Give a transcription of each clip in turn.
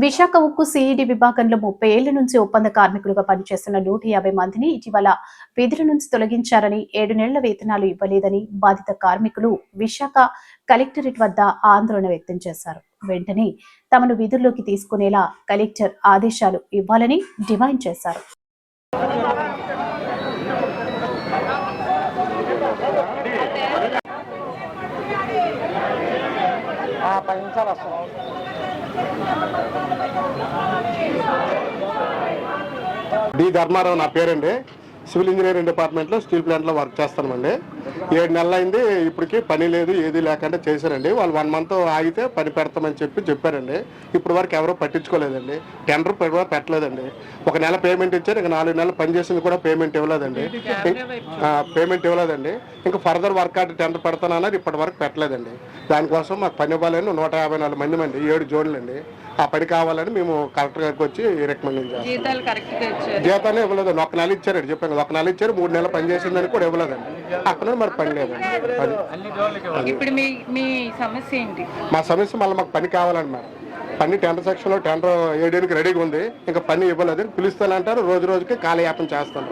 విశాఖ ఉక్కు సిఈడి విభాగంలో 30 ఏళ్ల నుంచి ఒప్పంద కార్మికులుగా పనిచేస్తున్న 150 మందిని ఇటీవల విధుల నుంచి తొలగించారని, 7 నెలల వేతనాలు ఇవ్వలేదని బాధిత కార్మికులు విశాఖ కలెక్టరేట్ వద్ద ఆందోళన వ్యక్తం చేశారు. వెంటనే తమను విధుల్లోకి తీసుకునేలా కలెక్టర్ ఆదేశాలు ఇవ్వాలని డిమాండ్ చేశారు. డి ధర్మారావు నా పేరండి. సివిల్ ఇంజనీరింగ్ డిపార్ట్మెంట్లో స్టీల్ ప్లాంట్లో వర్క్ చేస్తామండి. 7 నెలలు అయింది, ఇప్పటికీ పని లేదు, ఏది లేకుండా చేశారండి. వాళ్ళు 1 మంత్ ఆగితే పని పెడతామని చెప్పారండి. ఇప్పుడు వరకు ఎవరో పట్టించుకోలేదండి. టెండర్ పెట్టలేదండి. 1 నెల పేమెంట్ ఇచ్చారు, ఇంకా 4 నెలలు పని చేసింది కూడా పేమెంట్ ఇవ్వలేదండి. ఇంకా ఫర్దర్ వర్క్ ఆర్డర్ టెండర్ పెడతానన్నారు, ఇప్పటి వరకు పెట్టలేదండి. దానికోసం మాకు పని ఇవ్వాలని 154 మంది 7 జోన్లు అండి. ఆ పని కావాలని మేము కలెక్టర్ గారికి వచ్చి రికమెండ్ చేస్తాం. జీతాలు ఇవ్వలేదు. 1 నెల ఇచ్చారండి, చెప్పాను. 1 నెల ఇచ్చారు, 3 నెలలు పని చేసిందని కూడా ఇవ్వలేదండి. అక్కడ మరి పని లేదండి. మా సమస్య మళ్ళీ మాకు పని కావాలండి. మేడం పని టెండర్ సెక్షన్ లో టెండర్ వేయడానికి రెడీగా ఉంది, ఇంకా పని ఇవ్వలేదు. పిలుస్తానంటారు, రోజుకి కాలయాపన చేస్తాను.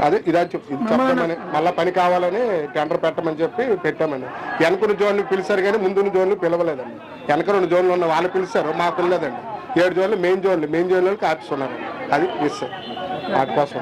అదే ఇదా చెప్పమని మళ్ళీ పని కావాలని టెండర్ పెట్టమని చెప్పి పెట్టామండి. వెనక జోన్లు పిలిచారు కానీ ముందు జోన్లు పిలవలేదండి. వెనక 2 జోన్లు ఉన్న వాళ్ళు పిలిచారు, మాకు పిల్లలేదండి. 7 జోన్లు మెయిన్ జోన్లకి ఆఫీస్ ఉన్నారు. అది మిస్ వాటి కోసం.